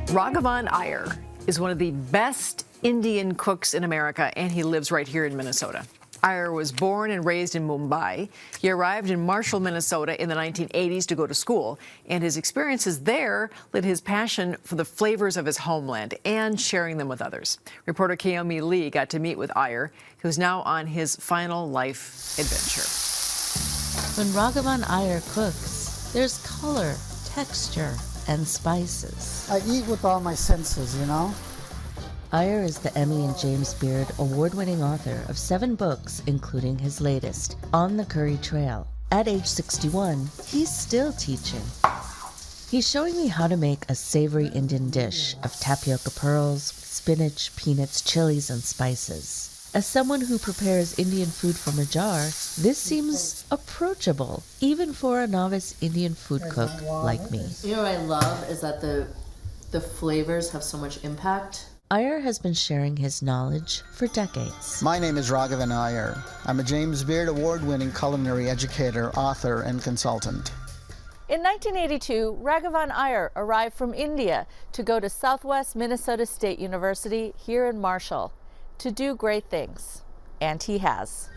Raghavan Iyer is one of the best Indian cooks in America, and he lives right here in Minnesota. Iyer was born and raised in Mumbai. He arrived in Marshall, Minnesota in the 1980s to go to school, and his experiences there lit his passion for the flavors of his homeland and sharing them with others. Reporter Kaomi Lee got to meet with Iyer, who's now on his final life adventure. When Raghavan Iyer cooks, there's color, texture, and spices. I eat with all my senses, you know? Iyer is the Emmy and James Beard award-winning author of 7 books, including his latest, On the Curry Trail. At age 61, he's still teaching. He's showing me how to make a savory Indian dish of tapioca pearls, spinach, peanuts, chilies, and spices. As someone who prepares Indian food from a jar, this seems approachable, even for a novice Indian food cook like me. You know what I love is that the flavors have so much impact. Iyer has been sharing his knowledge for decades. My name is Raghavan Iyer. I'm a James Beard award-winning culinary educator, author, and consultant. In 1982, Raghavan Iyer arrived from India to go to Southwest Minnesota State University here in Marshall to do great things, and he has.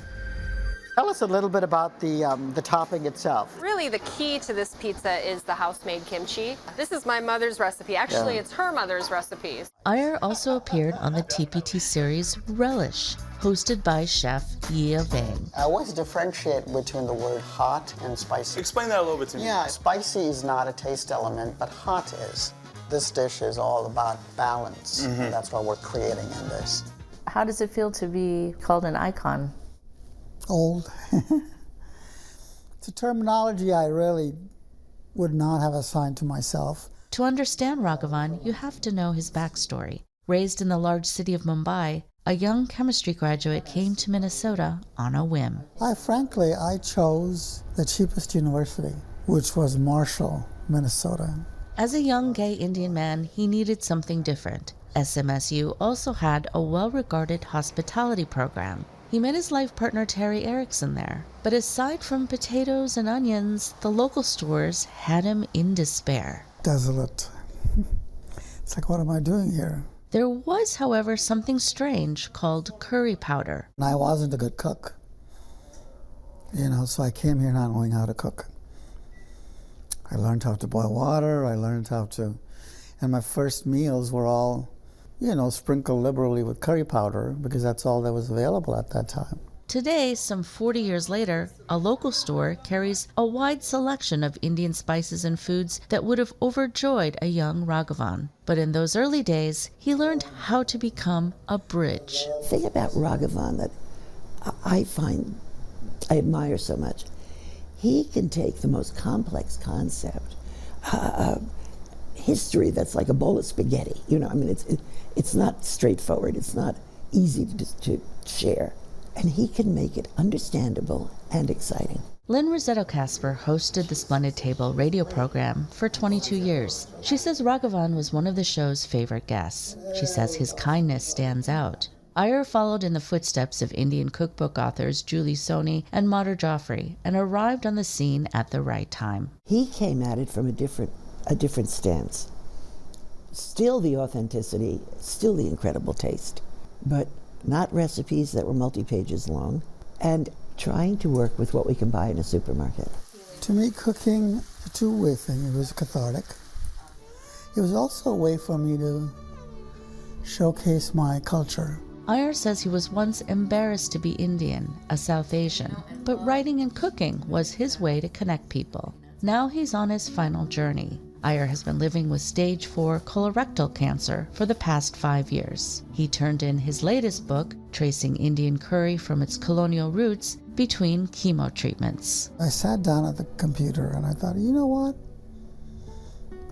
Tell us a little bit about the topping itself. Really, the key to this pizza is the house-made kimchi. This is my mother's recipe. Actually, It's her mother's recipe. Iyer also appeared on the TPT series Relish, hosted by chef Yi Vang. I always differentiate between the word hot and spicy. Explain that a little bit to me. Yeah, spicy is not a taste element, but hot is. This dish is all about balance, and that's what we're creating in this. How does it feel to be called an icon? Old. It's a terminology I really would not have assigned to myself. To understand Raghavan, you have to know his backstory. Raised in the large city of Mumbai, a young chemistry graduate came to Minnesota on a whim. Frankly, I chose the cheapest university, which was Marshall, Minnesota. As a young gay Indian man, he needed something different. SMSU also had a well-regarded hospitality program. He met his life partner Terry Erickson there. But aside from potatoes and onions, the local stores had him in despair. Desolate. It's like, what am I doing here? There was, however, something strange called curry powder. And I wasn't a good cook. So I came here not knowing how to cook. I learned how to boil water, and my first meals were all, sprinkled liberally with curry powder because that's all that was available at that time. Today, some 40 years later, a local store carries a wide selection of Indian spices and foods that would have overjoyed a young Raghavan. But in those early days, he learned how to become a bridge. The thing about Raghavan that I admire so much, he can take the most complex concept, history that's like a bowl of spaghetti. It's not straightforward. It's not easy to share. And he can make it understandable and exciting. Lynn Casper hosted the Splendid Table radio program for 22 years. She says Raghavan was one of the show's favorite guests. She says his kindness stands out. Iyer followed in the footsteps of Indian cookbook authors Julie Soni and Madhur Jaffrey and arrived on the scene at the right time. He came at it from a different stance. Still the authenticity, still the incredible taste, but not recipes that were multi-pages long, and trying to work with what we can buy in a supermarket. To me, cooking, a two-way thing. It was cathartic. It was also a way for me to showcase my culture. Iyer says he was once embarrassed to be Indian, a South Asian, but writing and cooking was his way to connect people. Now he's on his final journey. Iyer has been living with stage 4 colorectal cancer for the past 5 years. He turned in his latest book, tracing Indian curry from its colonial roots between chemo treatments. I sat down at the computer and I thought, you know what?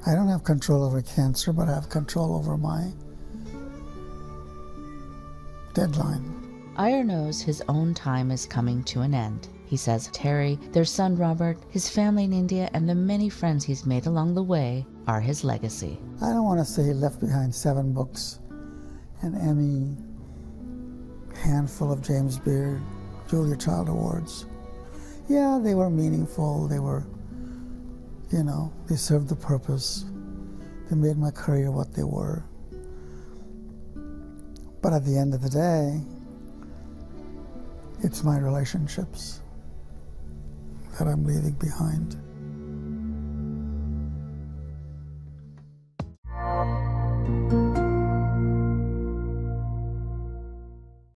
I don't have control over cancer, but I have control over my deadline. Iyer knows his own time is coming to an end. He says Terry, their son Robert, his family in India, and the many friends he's made along the way are his legacy. I don't want to say he left behind 7 books, an Emmy, handful of James Beard, Julia Child Awards. Yeah, they were meaningful. They were, they served the purpose. They made my career what they were. But at the end of the day, it's my relationships that I'm leaving behind.